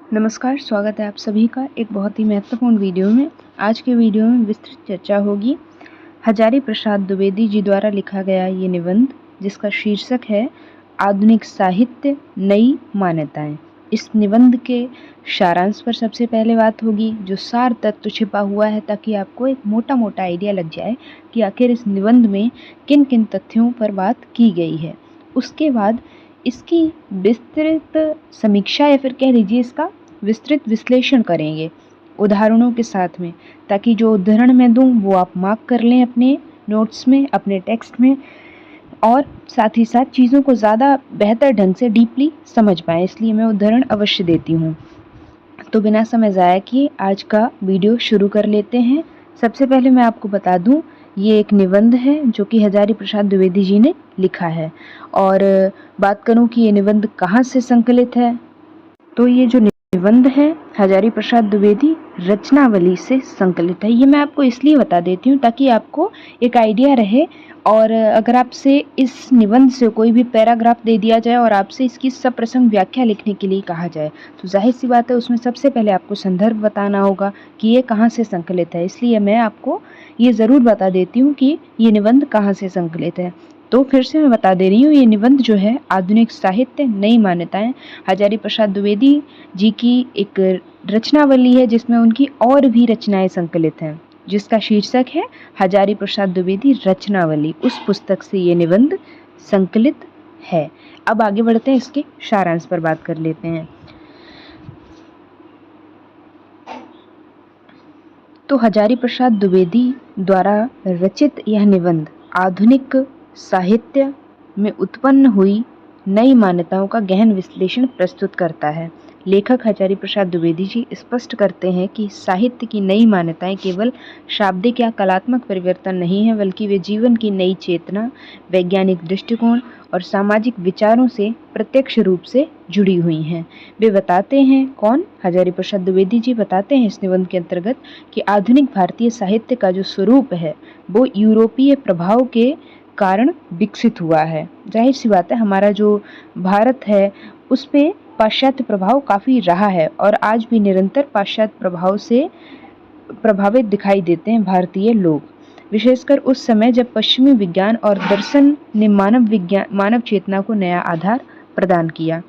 नमस्कार, स्वागत है आप सभी का एक बहुत ही महत्वपूर्ण वीडियो में। आज के वीडियो में विस्तृत चर्चा होगी हजारी प्रसाद द्विवेदी जी द्वारा लिखा गया ये निबंध, जिसका शीर्षक है आधुनिक साहित्य नई मान्यताएं। इस निबंध के सारांश पर सबसे पहले बात होगी, जो सार तत्व छिपा हुआ है, ताकि आपको एक मोटा मोटा आइडिया लग जाए कि आखिर इस निबंध में किन किन तथ्यों पर बात की गई है। उसके बाद इसकी विस्तृत समीक्षा या फिर कह लीजिए इसका विस्तृत विश्लेषण करेंगे उदाहरणों के साथ में, ताकि जो उदाहरण मैं दूं वो आप मार्क कर लें अपने नोट्स में, अपने टेक्स्ट में, और साथ ही साथ चीज़ों को ज़्यादा बेहतर ढंग से डीपली समझ पाएँ, इसलिए मैं उदाहरण अवश्य देती हूँ। तो बिना समय ज़ाया किए आज का वीडियो शुरू कर लेते हैं। सबसे पहले मैं आपको बता दूं, ये एक निबंध है जो कि हजारी प्रसाद द्विवेदी जी ने लिखा है। और बात करूं कि ये निबंध कहाँ से संकलित है, तो ये जो निबंध है हजारी प्रसाद द्विवेदी रचनावली से संकलित है। ये मैं आपको इसलिए बता देती हूँ ताकि आपको एक आइडिया रहे, और अगर आपसे इस निबंध से कोई भी पैराग्राफ दे दिया जाए और आपसे इसकी सप्रसंग व्याख्या लिखने के लिए कहा जाए, तो जाहिर सी बात है उसमें सबसे पहले आपको संदर्भ बताना होगा कि ये कहाँ से संकलित है। इसलिए मैं आपको ये ज़रूर बता देती हूँ कि ये निबंध कहाँ से संकलित है। तो फिर से मैं बता दे रही हूँ, ये निबंध जो है आधुनिक साहित्य नई मान्यताएं, हजारी प्रसाद द्विवेदी जी की एक रचनावली है जिसमें उनकी और भी रचनाएं संकलित हैं, जिसका शीर्षक है हजारी प्रसाद द्विवेदी रचनावली। उस पुस्तक से ये निबंध संकलित है। अब आगे बढ़ते हैं, इसके सारांश पर बात कर लेते हैं। तो हजारी प्रसाद द्विवेदी द्वारा रचित यह निबंध आधुनिक साहित्य में उत्पन्न हुई नई मान्यताओं का गहन विश्लेषण प्रस्तुत करता है। लेखक हजारी प्रसाद द्विवेदी जी स्पष्ट करते हैं कि साहित्य की नई मान्यताएं केवल शाब्दिक या कलात्मक परिवर्तन नहीं है, बल्कि वे जीवन की नई चेतना, वैज्ञानिक दृष्टिकोण और सामाजिक विचारों से प्रत्यक्ष रूप से जुड़ी हुई हैं। वे बताते हैं, कौन? हजारी प्रसाद द्विवेदी जी बताते हैं इस निबंध के अंतर्गत कि आधुनिक भारतीय साहित्य का जो स्वरूप है वो यूरोपीय प्रभाव के कारण विकसित हुआ है। जाहिर सी बात है, हमारा जो भारत है उस पे पाश्चात्य प्रभाव काफ़ी रहा है और आज भी निरंतर पाश्चात्य प्रभाव से प्रभावित दिखाई देते हैं भारतीय लोग, विशेषकर उस समय जब पश्चिमी विज्ञान और दर्शन ने मानव चेतना को नया आधार प्रदान किया।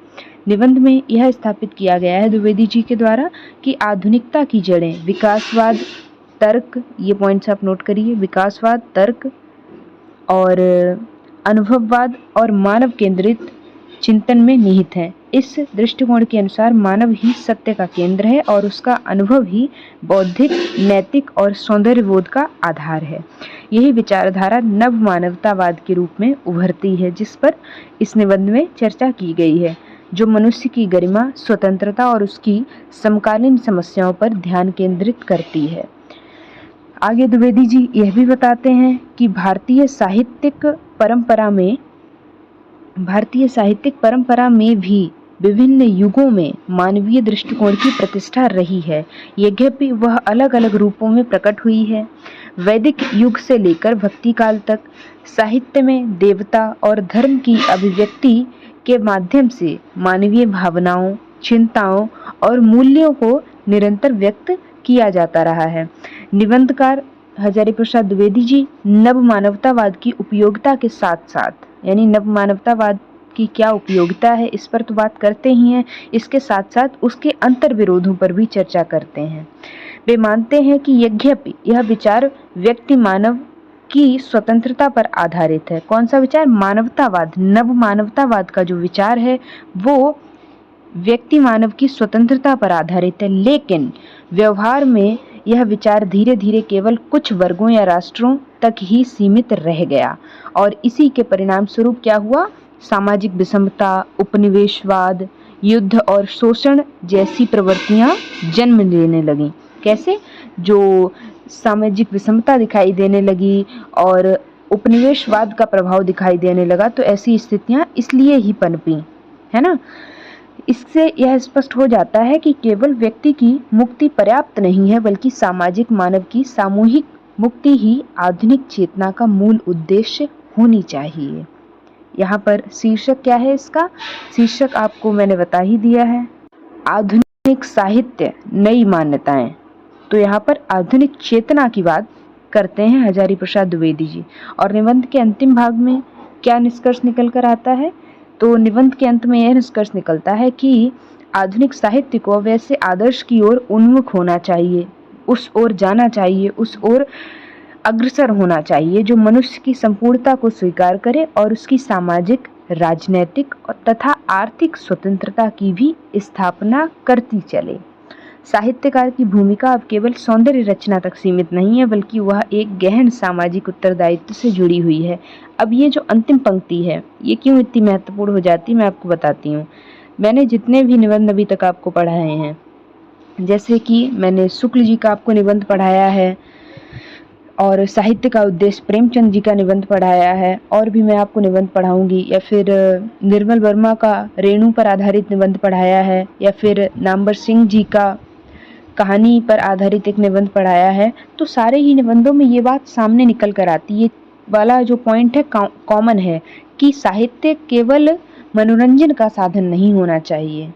निबंध में यह स्थापित किया गया है द्विवेदी जी के द्वारा कि आधुनिकता की जड़ें विकासवाद, तर्क, ये पॉइंट्स आप नोट करिए, विकासवाद, तर्क और अनुभववाद और मानव केंद्रित चिंतन में निहित है। इस दृष्टिकोण के अनुसार मानव ही सत्य का केंद्र है और उसका अनुभव ही बौद्धिक, नैतिक और सौंदर्यबोध का आधार है। यही विचारधारा नव मानवतावाद के रूप में उभरती है, जिस पर इस निबंध में चर्चा की गई है, जो मनुष्य की गरिमा, स्वतंत्रता और उसकी समकालीन समस्याओं पर ध्यान केंद्रित करती है। आगे द्विवेदी जी यह भी बताते हैं कि भारतीय साहित्यिक परंपरा में भी विभिन्न युगों में मानवीय दृष्टिकोण की प्रतिष्ठा रही है, यद्यपि वह अलग अलग रूपों में प्रकट हुई है। वैदिक युग से लेकर भक्ति काल तक साहित्य में देवता और धर्म की अभिव्यक्ति के माध्यम से मानवीय भावनाओं, चिंताओं और मूल्यों को निरंतर व्यक्त किया जाता रहा है। निबंधकार हजारी प्रसाद द्विवेदी जी नव मानवतावाद की उपयोगिता के साथ साथ, यानी नव मानवतावाद की क्या उपयोगिता है इस पर तो बात करते ही हैं, इसके साथ साथ उसके अंतर विरोधों पर भी चर्चा करते हैं। वे मानते हैं कि यद्यपि यह विचार व्यक्ति मानव की स्वतंत्रता पर आधारित है। कौन सा विचार? मानवतावाद, नव मानवतावाद का जो विचार है वो व्यक्ति मानव की स्वतंत्रता पर आधारित है, लेकिन व्यवहार में यह विचार धीरे धीरे केवल कुछ वर्गों या राष्ट्रों तक ही सीमित रह गया और इसी के परिणाम स्वरूप क्या हुआ? सामाजिक विषमता, उपनिवेशवाद, युद्ध और शोषण जैसी प्रवृत्तियां जन्म लेने लगी। कैसे? जो सामाजिक विषमता दिखाई देने लगी और उपनिवेशवाद का प्रभाव दिखाई देने लगा, तो ऐसी स्थितियां इसलिए ही पनपी, है ना। इससे यह स्पष्ट हो जाता है कि केवल व्यक्ति की मुक्ति पर्याप्त नहीं है, बल्कि सामाजिक मानव की सामूहिक मुक्ति ही आधुनिक चेतना का मूल उद्देश्य होनी चाहिए। यहाँ पर शीर्षक क्या है इसका? शीर्षक आपको मैंने बता ही दिया है, आधुनिक आधुनिक साहित्य नई मान्यताएं। तो यहाँ पर आधुनिक चेतना की बात करते हैं हजारी प्रसाद द्विवेदी जी। और निबंध के अंतिम भाग में क्या निष्कर्ष निकल कर आता है? तो निबंध के अंत में यह निष्कर्ष निकलता है कि आधुनिक साहित्य को वैसे आदर्श की ओर उन्मुख होना चाहिए, उस ओर जाना चाहिए, उस ओर अग्रसर होना चाहिए जो मनुष्य की संपूर्णता को स्वीकार करे और उसकी सामाजिक, राजनैतिक तथा आर्थिक स्वतंत्रता की भी स्थापना करती चले। साहित्यकार की भूमिका अब केवल सौंदर्य रचना तक सीमित नहीं है, बल्कि वह एक गहन सामाजिक उत्तरदायित्व से जुड़ी हुई है। अब ये जो अंतिम पंक्ति है, ये क्यों इतनी महत्वपूर्ण हो जाती है, मैं आपको बताती हूँ। मैंने जितने भी निबंध अभी तक आपको पढ़ाए हैं, जैसे कि मैंने शुक्ल जी का आपको निबंध पढ़ाया है, और साहित्य का उद्देश्य प्रेमचंद जी का निबंध पढ़ाया है, और भी मैं आपको निबंध पढ़ाऊंगी, या फिर निर्मल वर्मा का रेणु पर आधारित निबंध पढ़ाया है, या फिर नामवर सिंह जी का कहानी पर आधारित एक निबंध पढ़ाया है। तो सारे ही निबंधों में ये बात सामने निकल कर आती है, ये वाला जो पॉइंट है कॉमन है कि साहित्य केवल मनोरंजन का साधन नहीं होना चाहिए,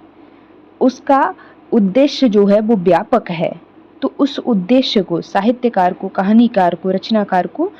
उसका उद्देश्य जो है वो व्यापक है। तो उस उद्देश्य को साहित्यकार को, कहानीकार को, रचनाकार को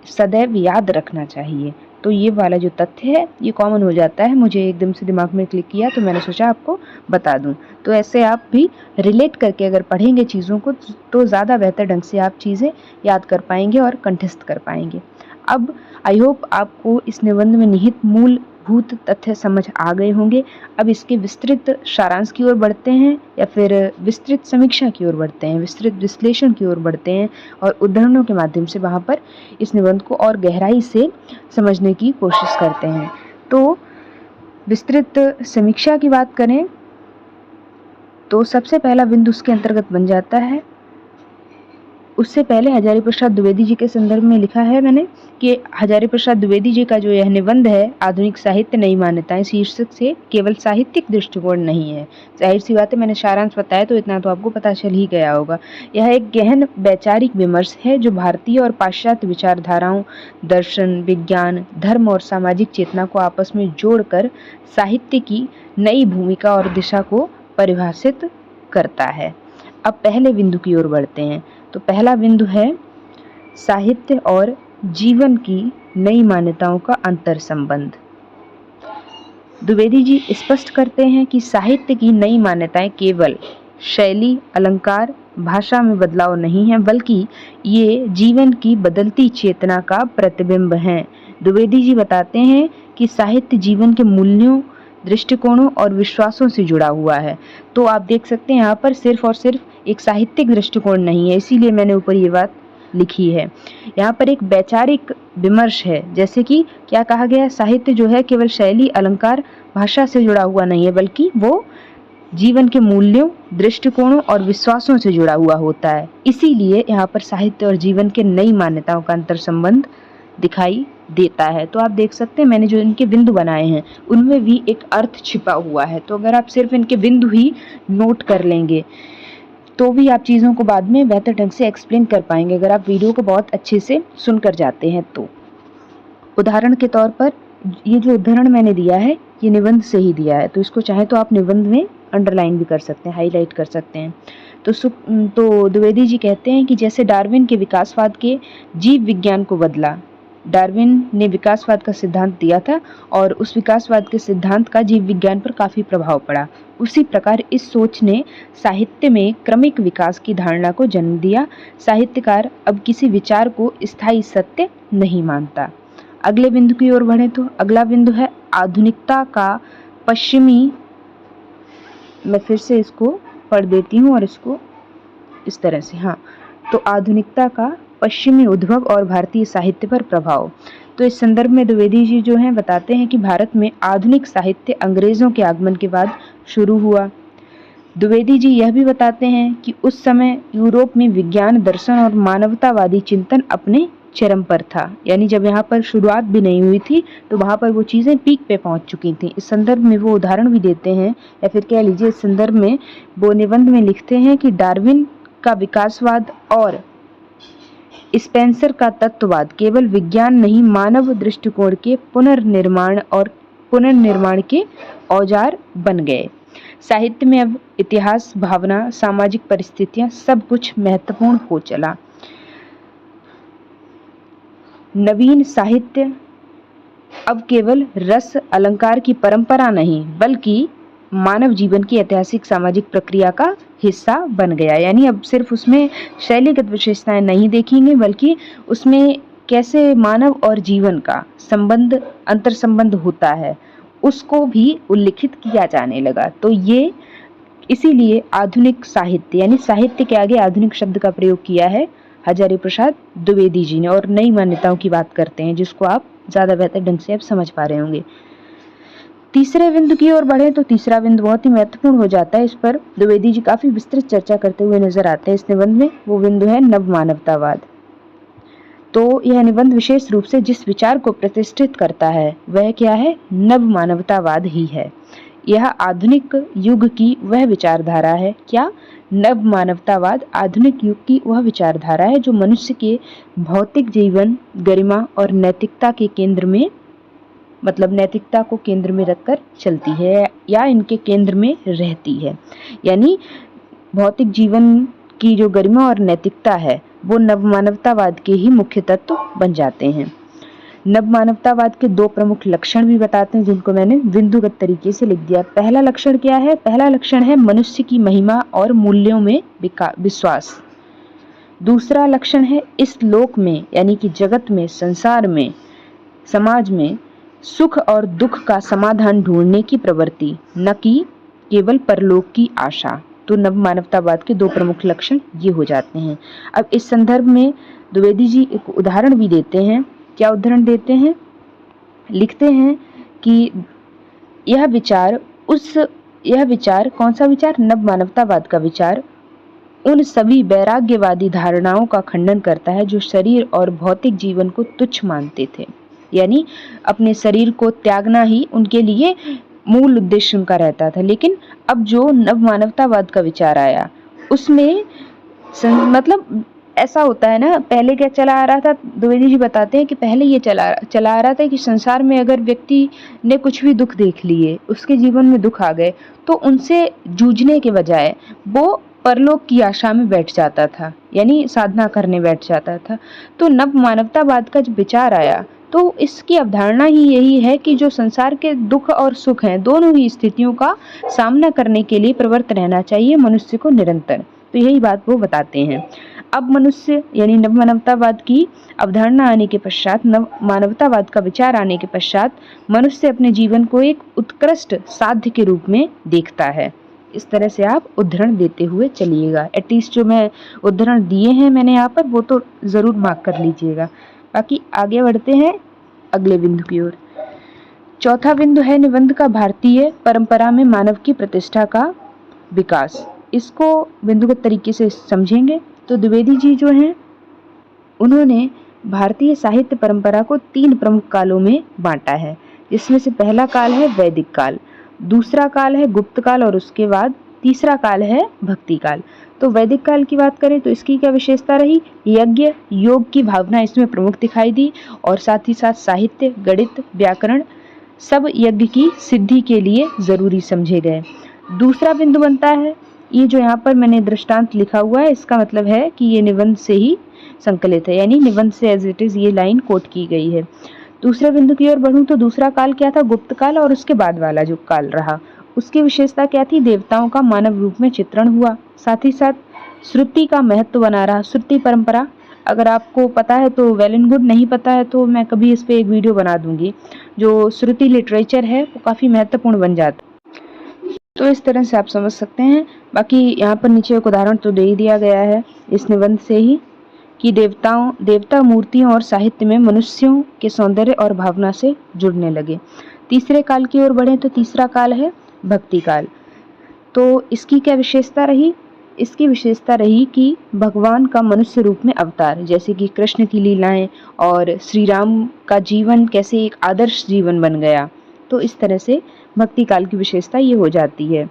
सदैव याद रखना चाहिए। तो ये वाला जो तथ्य है ये कॉमन हो जाता है, मुझे एकदम से दिमाग में क्लिक किया तो मैंने सोचा आपको बता दूं। तो ऐसे आप भी रिलेट करके अगर पढ़ेंगे चीज़ों को तो ज़्यादा बेहतर ढंग से आप चीज़ें याद कर पाएंगे और कंठस्थ कर पाएंगे। अब आई होप आपको इस निबंध में निहित मूलभूत तथ्य समझ आ गए होंगे। अब इसके विस्तृत सारांश की ओर बढ़ते हैं, या फिर विस्तृत समीक्षा की ओर बढ़ते हैं, विस्तृत विश्लेषण की ओर बढ़ते हैं, और उदाहरणों के माध्यम से वहाँ पर इस निबंध को और गहराई से समझने की कोशिश करते हैं। तो विस्तृत समीक्षा की बात करें तो सबसे पहला बिंदु उसके अंतर्गत बन जाता है, उससे पहले हजारी प्रसाद द्विवेदी जी के संदर्भ में लिखा है मैंने कि हजारी प्रसाद द्विवेदी जी का जो यह निबंध है आधुनिक साहित्य नई मान्यताएं शीर्षक से केवल साहित्यिक दृष्टिकोण नहीं है। जाहिर सी बात है, मैंने सारांश बताया तो इतना तो आपको पता चल ही गया होगा। यह एक गहन वैचारिक विमर्श है जो भारतीय और पाश्चात्य विचारधाराओं, दर्शन, विज्ञान, धर्म और सामाजिक चेतना को आपस में जोड़कर साहित्य की नई भूमिका और दिशा को परिभाषित करता है। अब पहले बिंदु की ओर बढ़ते हैं। तो पहला बिंदु है साहित्य और जीवन की नई मान्यताओं का अंतर संबंध। द्विवेदी जी स्पष्ट करते हैं कि साहित्य की नई मान्यताएं केवल शैली, अलंकार, भाषा में बदलाव नहीं है, बल्कि ये जीवन की बदलती चेतना का प्रतिबिंब हैं। द्विवेदी जी बताते हैं कि साहित्य जीवन के मूल्यों, दृष्टिकोणों और विश्वासों से जुड़ा हुआ है। तो आप देख सकते हैं यहाँ पर सिर्फ और सिर्फ एक साहित्यिक दृष्टिकोण नहीं है, इसीलिए मैंने ऊपर ये बात लिखी है। यहाँ पर एक वैचारिक विमर्श है, जैसे कि क्या कहा गया, साहित्य जो है केवल शैली, अलंकार, भाषा से जुड़ा हुआ नहीं है, बल्कि वो जीवन के मूल्यों, दृष्टिकोणों और विश्वासों से जुड़ा हुआ होता है। इसीलिए यहाँ पर साहित्य और जीवन के नई मान्यताओं का अंतर संबंध दिखाई देता है। तो आप देख सकते हैं मैंने जो इनके बिंदु बनाए हैं उनमें भी एक अर्थ छिपा हुआ है। तो अगर आप सिर्फ इनके बिंदु ही नोट कर लेंगे तो भी आप चीज़ों को बाद में बेहतर ढंग से एक्सप्लेन कर पाएंगे, अगर आप वीडियो को बहुत अच्छे से सुनकर जाते हैं तो। उदाहरण के तौर पर ये जो उदाहरण मैंने दिया है ये निबंध से ही दिया है, तो इसको चाहे तो आप निबंध में अंडरलाइन भी कर सकते हैं, हाईलाइट कर सकते हैं। तो द्विवेदी जी कहते हैं कि जैसे डार्विन के विकासवाद के जीव विज्ञान को बदला, डार्विन ने विकासवाद का सिद्धांत दिया था और उस विकासवाद के सिद्धांत का जीव विज्ञान पर काफ़ी प्रभाव पड़ा, उसी प्रकार इस सोच ने साहित्य में क्रमिक विकास की धारणा को जन्म दिया। साहित्यकार अब किसी विचार को स्थायी सत्य नहीं मानता। अगले बिंदु की ओर बढ़े तो अगला बिंदु है आधुनिकता का पश्चिमी, मैं फिर से इसको पढ़ देती हूँ और इसको इस तरह से, हाँ, तो आधुनिकता का पश्चिमी उद्भव और भारतीय साहित्य पर प्रभाव। तो इस संदर्भ में द्विवेदी जी जो हैं बताते हैं कि भारत में आधुनिक साहित्य अंग्रेजों के आगमन के बाद शुरू हुआ। द्विवेदी जी यह भी बताते हैं कि उस समय यूरोप में विज्ञान, दर्शन और मानवतावादी चिंतन अपने चरम पर था, यानी जब यहाँ पर शुरुआत भी नहीं हुई थी तो वहाँ पर वो चीज़ें पीक पे पहुँच चुकी थी। इस संदर्भ में वो उदाहरण भी देते हैं, या फिर कह लीजिए इस संदर्भ में वो निबंध में लिखते हैं कि डार्विन का विकासवाद और स्पेंसर का तत्ववाद केवल विज्ञान नहीं, मानव दृष्टिकोण के पुनर्निर्माण के औजार बन गए। साहित्य में अब इतिहास, भावना, सामाजिक परिस्थितियां सब कुछ महत्वपूर्ण हो चला। नवीन साहित्य अब केवल रस अलंकार की परंपरा नहीं बल्कि मानव जीवन की ऐतिहासिक सामाजिक प्रक्रिया का हिस्सा बन गया। यानी अब सिर्फ उसमें शैलीगत विशेषताएं नहीं देखेंगे बल्कि उसमें कैसे मानव और जीवन का संबंध, अंतर संबंध होता है, उसको भी उल्लिखित किया जाने लगा। तो ये इसीलिए आधुनिक साहित्य, यानी साहित्य के आगे आधुनिक शब्द का प्रयोग किया है हजारी प्रसाद द्विवेदी जी ने। और नई मान्यताओं की बात करते हैं जिसको आप ज्यादा बेहतर ढंग से अब समझ पा रहे होंगे। तीसरे बिंदु की ओर बढ़े तो तीसरा बिंदु बहुत ही महत्वपूर्ण हो जाता है। इस पर द्विवेदी जी काफी विस्तृत चर्चा करते हुए नजर आते हैं इस निबंध में। वो बिंदु है नव मानवतावाद। तो यह निबंध विशेष रूप से जिस विचार को प्रतिष्ठित करता है वह क्या है? नव मानवतावाद ही है। यह आधुनिक युग की वह विचारधारा है। क्या? नव मानवतावाद आधुनिक युग की वह विचारधारा है जो मनुष्य के भौतिक जीवन, गरिमा और नैतिकता के केंद्र में, मतलब नैतिकता को केंद्र में रखकर चलती है या इनके केंद्र में रहती है। यानी भौतिक जीवन की जो गरिमा और नैतिकता है वो नव मानवतावाद के ही मुख्य तत्व बन जाते हैं। नव मानवतावाद के दो प्रमुख लक्षण भी बताते हैं जिनको मैंने बिंदुगत तरीके से लिख दिया। पहला लक्षण क्या है? पहला लक्षण है मनुष्य की महिमा और मूल्यों में विश्वास। दूसरा लक्षण है इस लोक में, यानी कि जगत में, संसार में, समाज में सुख और दुख का समाधान ढूंढने की प्रवृत्ति, न कि केवल परलोक की आशा। तो नव मानवतावाद के दो प्रमुख लक्षण ये हो जाते हैं। अब इस संदर्भ में द्विवेदी जी एक उदाहरण भी देते हैं। क्या उदाहरण देते हैं? लिखते हैं कि यह विचार कौन सा विचार? नव मानवतावाद का विचार उन सभी वैराग्यवादी धारणाओं का खंडन करता है जो शरीर और भौतिक जीवन को तुच्छ मानते थे। यानी अपने शरीर को त्यागना ही उनके लिए मूल उद्देश्य उनका रहता था। लेकिन अब जो नव मानवतावाद का विचार आया उसमें मतलब ऐसा होता है ना, पहले क्या चला आ रहा था? द्विवेदी जी बताते हैं कि पहले ये चला आ रहा था कि संसार में अगर व्यक्ति ने कुछ भी दुख देख लिए, उसके जीवन में दुख आ गए, तो उनसे जूझने के बजाय वो परलोक की आशा में बैठ जाता था, यानी साधना करने बैठ जाता था। तो नव मानवतावाद का जब विचार आया तो इसकी अवधारणा ही यही है कि जो संसार के दुख और सुख हैं, दोनों ही स्थितियों का सामना करने के लिए प्रवृत्त रहना चाहिए मनुष्य को निरंतर। तो यही बात वो बताते हैं। अब मनुष्य, यानी नव मानवतावाद की अवधारणा आने के पश्चात, नव मानवतावाद का विचार आने के पश्चात मनुष्य अपने जीवन को एक उत्कृष्ट साध्य के रूप में देखता है। इस तरह से आप उदाहरण देते हुए चलिएगा। एटलीस्ट जो मैं उदाहरण दिए हैं मैंने यहाँ पर, वो तो जरूर मार्क कर लीजिएगा। बाकी आगे बढ़ते हैं अगले बिंदु की ओर। चौथा बिंदु है निबंध का भारतीय परंपरा में मानव की प्रतिष्ठा का विकास। इसको बिंदुगत तरीके से समझेंगे तो द्विवेदी जी जो हैं उन्होंने भारतीय साहित्य परंपरा को 3 प्रमुख कालों में बांटा है, जिसमें से पहला काल है वैदिक काल, दूसरा काल है गुप्त काल और उसके बाद तीसरा काल है भक्ति काल। तो वैदिक काल की बात करें तो इसकी क्या विशेषता रही? यज्ञ, योग की भावना इसमें प्रमुख दिखाई दी और साथ ही साथ साहित्य, गणित, व्याकरण सब यज्ञ की सिद्धि के लिए जरूरी समझे गए। दूसरा बिंदु बनता है, ये जो यहाँ पर मैंने दृष्टांत लिखा हुआ है इसका मतलब है कि ये निबंध से ही संकलित है, यानी निबंध से एज इट इज ये लाइन कोट की गई है। दूसरे बिंदु की ओर बढ़ूं तो दूसरा काल क्या था? गुप्त काल। और उसके बाद वाला जो काल रहा उसकी विशेषता क्या थी? देवताओं का मानव रूप में चित्रण हुआ, साथ ही साथ श्रुति का महत्व बना रहा। श्रुति परंपरा अगर आपको पता है तो वेल एंड गुड, नहीं पता है तो मैं कभी इस पे एक वीडियो बना दूंगी। जो श्रुति लिटरेचर है वो काफी महत्वपूर्ण बन जाता है। तो इस तरह से आप समझ सकते हैं। बाकी यहाँ पर नीचे एक उदाहरण तो दे ही दिया गया है इस निबंध से ही कि देवता मूर्तियों और साहित्य में मनुष्यों के सौंदर्य और भावना से जुड़ने लगे। तीसरे काल की ओर बढ़े तो तीसरा काल है भक्ति काल। तो इसकी क्या विशेषता रही? इसकी विशेषता रही कि भगवान का मनुष्य रूप में अवतार, जैसे कि कृष्ण की लीलाएं और श्री राम का जीवन कैसे एक आदर्श जीवन बन गया। तो इस तरह से भक्ति काल की विशेषता ये हो जाती है।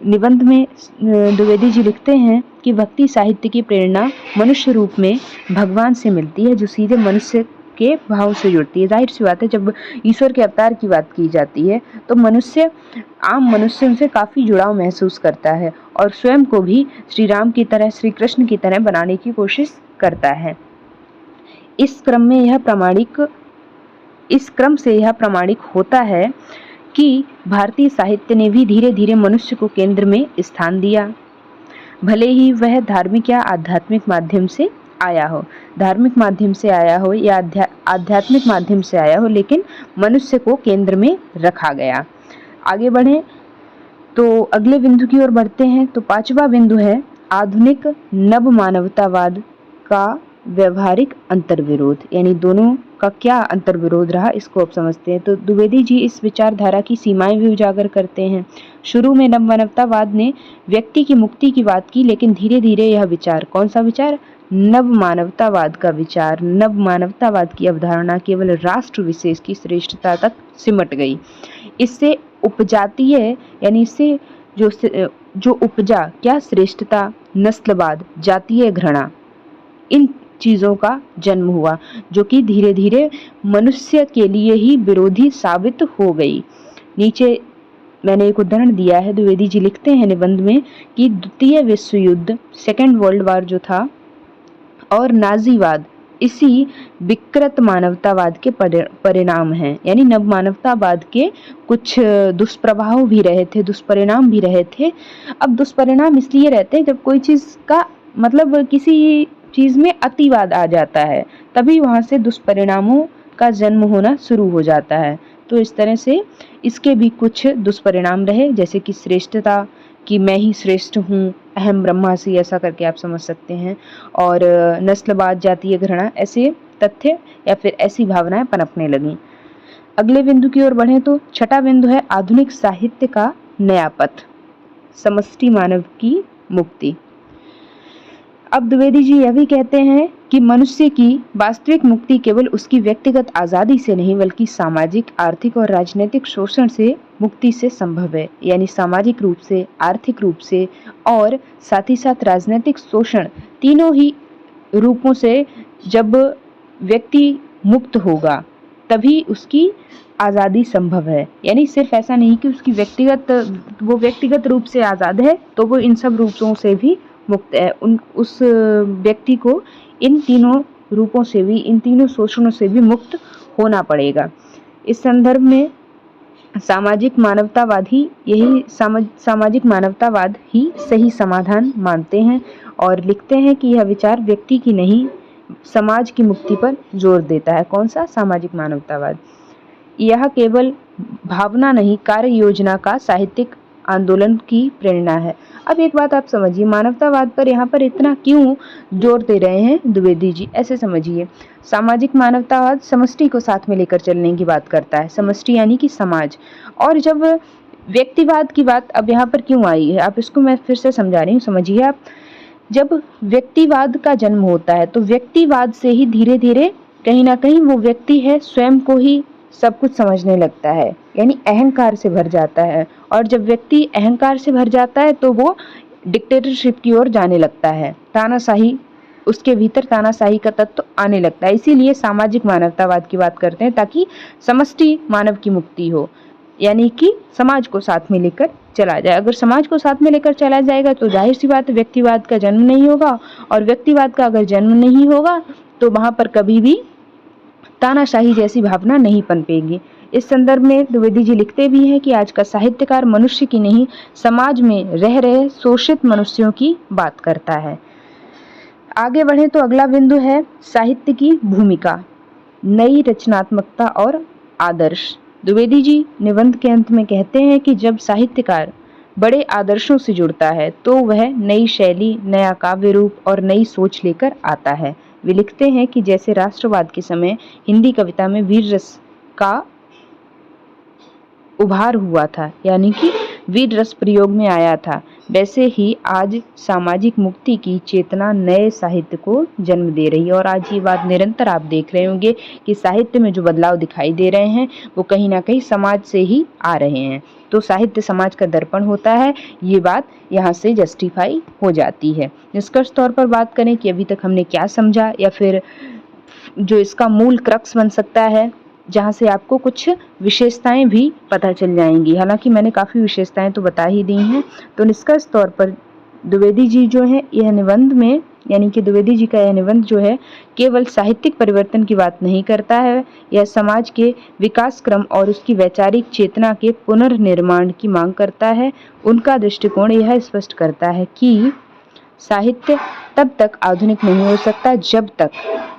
निबंध में द्विवेदी जी लिखते हैं कि भक्ति साहित्य की प्रेरणा मनुष्य रूप में भगवान से मिलती है, जो सीधे मनुष्य के भाव से जुड़ती है। जाहिर सी बात है, जब ईश्वर के अवतार की बात की जाती है तो मनुष्य, आम मनुष्य उनसे काफ़ी जुड़ाव महसूस करता है और स्वयं को भी श्री राम की तरह, श्री कृष्ण की तरह बनाने की कोशिश करता है। इस क्रम से यह प्रमाणिक होता है कि भारतीय साहित्य ने भी धीरे धीरे मनुष्य को केंद्र में स्थान दिया, भले ही वह धार्मिक या आध्यात्मिक माध्यम से आया हो, या आध्यात्मिक माध्यम से आया हो, लेकिन मनुष्य को केंद्र में रखा गया। आगे बढ़ें तो अगले बिंदु की ओर बढ़ते हैं। तो 5वां बिंदु है आधुनिक नव मानवतावाद का व्यवहारिक अंतर्विरोध, यानी दोनों का क्या अंतर्विरोध रहा, इसको अब समझते हैं। तो द्विवेदी जी इस विचारधारा की सीमाएं भी उजागर करते हैं। शुरू में नव मानवतावाद ने व्यक्ति की मुक्ति की बात की, लेकिन धीरे धीरे यह विचार, कौन सा विचार, नव मानवतावाद का विचार, नव मानवतावाद की अवधारणा केवल राष्ट्र विशेष की श्रेष्ठता तक सिमट गई। इससे उपजातीय, यानी इससे जो उपजा क्या, श्रेष्ठता, नस्लवाद, जातीय घृणा, इन चीज़ों का जन्म हुआ, जो कि धीरे धीरे मनुष्य के लिए ही विरोधी साबित हो गई। नीचे मैंने एक उदाहरण दिया है। द्विवेदी जी लिखते हैं निबंध में कि द्वितीय विश्व युद्ध, सेकेंड वर्ल्ड वॉर जो था, और नाजीवाद इसी विकृत मानवतावाद के परिणाम हैं। यानी नव मानवतावाद के कुछ दुष्प्रभाव भी रहे थे, दुष्परिणाम भी रहे थे। अब दुष्परिणाम इसलिए रहते हैं जब कोई चीज़ का मतलब किसी चीज में अतिवाद आ जाता है, तभी वहां से दुष्परिणामों का जन्म होना शुरू हो जाता है। तो इस तरह से इसके भी कुछ दुष्परिणाम रहे, जैसे कि श्रेष्ठता, कि मैं ही श्रेष्ठ हूँ, अहम ब्रह्मास्मि, ऐसा करके आप समझ सकते हैं, और नस्लवाद, जातीय घृणा, ऐसे तथ्य या फिर ऐसी भावनाएं पनपने लगी। अगले बिंदु की ओर बढ़े तो 6वां बिंदु है आधुनिक साहित्य का नया पथ, समष्टि मानव की मुक्ति। अब द्विवेदी जी यह भी कहते हैं कि मनुष्य की वास्तविक मुक्ति केवल उसकी व्यक्तिगत आज़ादी से नहीं, बल्कि सामाजिक, आर्थिक और राजनीतिक शोषण से मुक्ति से संभव है। यानी सामाजिक रूप से, आर्थिक रूप से और साथ ही साथ राजनीतिक शोषण, तीनों ही रूपों से जब व्यक्ति मुक्त होगा तभी उसकी आज़ादी संभव है। यानी सिर्फ ऐसा नहीं कि उसकी व्यक्तिगत रूप से आज़ाद है तो वो इन सब रूपों से भी मुक्त है। उस व्यक्ति को इन तीनों रूपों से भी, इन तीनों शोषणों से भी मुक्त होना पड़ेगा। इस संदर्भ में सामाजिक मानवतावाद ही सही समाधान मानते हैं और लिखते हैं कि यह विचार व्यक्ति की नहीं, समाज की मुक्ति पर जोर देता है। कौन सा? सामाजिक मानवतावाद। यह केवल भावना नहीं, कार्य योजना का साहित्यिक आंदोलन की प्रेरणा है। अब एक बात आप समझिए, मानवतावाद पर यहाँ पर इतना क्यों जोर दे रहे हैं द्विवेदी जी, ऐसे समझिए। सामाजिक मानवतावाद समष्टि को साथ में लेकर चलने की बात करता है, समष्टि यानी कि समाज। और जब व्यक्तिवाद की बात अब यहाँ पर क्यों आई है, आप इसको मैं फिर से समझा रही हूँ, समझिए आप। जब व्यक्तिवाद का जन्म होता है तो व्यक्तिवाद से ही धीरे धीरे कहीं ना कहीं वो व्यक्ति है स्वयं को ही सब कुछ समझने लगता है, यानी अहंकार से भर जाता है। और जब व्यक्ति अहंकार से भर जाता है तो वो डिक्टेटरशिप की ओर जाने लगता है, तानाशाही, उसके भीतर तानाशाही का तत्व आने लगता है। इसीलिए सामाजिक मानवतावाद की बात करते हैं, ताकि समष्टि मानव की मुक्ति हो, यानी कि समाज को साथ में लेकर चला जाए। अगर समाज को साथ में लेकर चला जाएगा तो जाहिर सी बात है व्यक्तिवाद का जन्म नहीं होगा, और व्यक्तिवाद का अगर जन्म नहीं होगा तो वहां पर कभी भी तानाशाही जैसी भावना नहीं पनपेगी। इस संदर्भ में द्विवेदी जी लिखते भी हैं कि आज का साहित्यकार मनुष्य की नहीं, समाज में रह रहे शोषित मनुष्यों की बात करता है। आगे बढ़े तो अगला बिंदु है साहित्य की भूमिका, नई रचनात्मकता और आदर्श। द्विवेदी जी निबंध के अंत में कहते हैं कि जब साहित्यकार बड़े आदर्शों से जुड़ता है तो वह नई शैली, नया काव्य रूप और नई सोच लेकर आता है। वे लिखते हैं कि जैसे राष्ट्रवाद के समय हिंदी कविता में वीर रस का उभार हुआ था, यानी कि वीर रस प्रयोग में आया था, वैसे ही आज सामाजिक मुक्ति की चेतना नए साहित्य को जन्म दे रही है। और आज ये बात निरंतर आप देख रहे होंगे कि साहित्य में जो बदलाव दिखाई दे रहे हैं वो कहीं ना कहीं समाज से ही आ रहे हैं। तो साहित्य समाज का दर्पण होता है, ये बात यहाँ से जस्टिफाई हो जाती है। निष्कर्ष तौर पर बात करें कि अभी तक हमने क्या समझा या फिर जो इसका मूल क्रक्स बन सकता है, जहाँ से आपको कुछ विशेषताएं भी पता चल जाएंगी। हालांकि मैंने काफ़ी विशेषताएं तो बता ही दी हैं। तो निष्कर्ष तौर पर द्विवेदी जी जो है यह निबंध में, यानी कि द्विवेदी जी का यह निबंध जो है केवल साहित्यिक परिवर्तन की बात नहीं करता है, यह समाज के विकास क्रम और उसकी वैचारिक चेतना के पुनर्निर्माण की मांग करता है। उनका दृष्टिकोण यह स्पष्ट करता है कि साहित्य तब तक आधुनिक नहीं हो सकता जब तक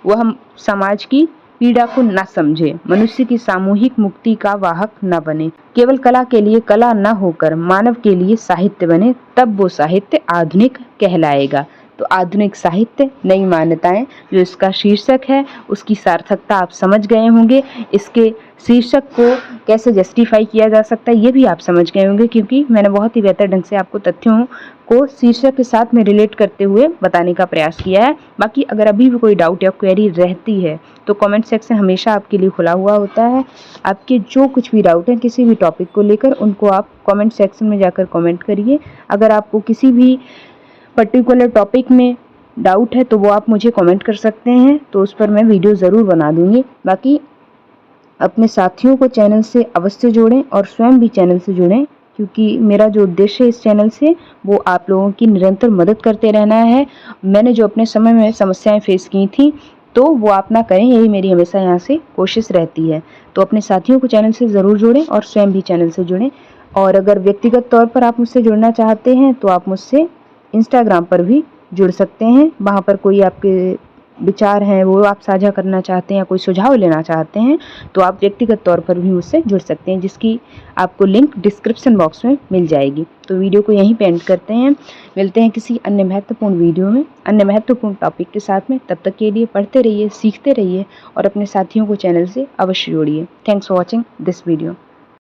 वह समाज की पीड़ा को न समझे, मनुष्य की सामूहिक मुक्ति का वाहक न बने, केवल कला के लिए कला न होकर मानव के लिए साहित्य बने, तब वो साहित्य आधुनिक कहलाएगा। तो आधुनिक साहित्य, नई मान्यताएं, जो इसका शीर्षक है उसकी सार्थकता आप समझ गए होंगे। इसके शीर्षक को कैसे जस्टिफाई किया जा सकता है ये भी आप समझ गए होंगे, क्योंकि मैंने बहुत ही बेहतर ढंग से आपको तथ्यों को शीर्षक के साथ में रिलेट करते हुए बताने का प्रयास किया है। बाकी अगर अभी भी कोई डाउट या क्वेरी रहती है तो कमेंट सेक्शन हमेशा आपके लिए खुला हुआ होता है। आपके जो कुछ भी डाउट है किसी भी टॉपिक को लेकर, उनको आप कमेंट सेक्शन में जाकर कमेंट करिए। अगर आपको किसी भी पर्टिकुलर टॉपिक में डाउट है तो वो आप मुझे कमेंट कर सकते हैं, तो उस पर मैं वीडियो ज़रूर बना दूंगी। बाकी अपने साथियों को चैनल से अवश्य जोड़ें और स्वयं भी चैनल से जुड़ें, क्योंकि मेरा जो उद्देश्य है इस चैनल से वो आप लोगों की निरंतर मदद करते रहना है। मैंने जो अपने समय में समस्याएं फेस की थी तो वो आप ना करें, यही मेरी हमेशा यहाँ से कोशिश रहती है। तो अपने साथियों को चैनल से ज़रूर जोड़ें और स्वयं भी चैनल से जुड़ें। और अगर व्यक्तिगत तौर पर आप मुझसे जुड़ना चाहते हैं तो आप मुझसे इंस्टाग्राम पर भी जुड़ सकते हैं। वहाँ पर कोई आपके विचार हैं वो आप साझा करना चाहते हैं या कोई सुझाव लेना चाहते हैं तो आप व्यक्तिगत तौर पर भी मुझसे जुड़ सकते हैं, जिसकी आपको लिंक डिस्क्रिप्शन बॉक्स में मिल जाएगी। तो वीडियो को यहीं पे एंड करते हैं। मिलते हैं किसी अन्य महत्वपूर्ण वीडियो में अन्य महत्वपूर्ण टॉपिक के साथ में। तब तक के लिए पढ़ते रहिए, सीखते रहिए और अपने साथियों को चैनल से अवश्य जोड़िए। Thanks for watching this video.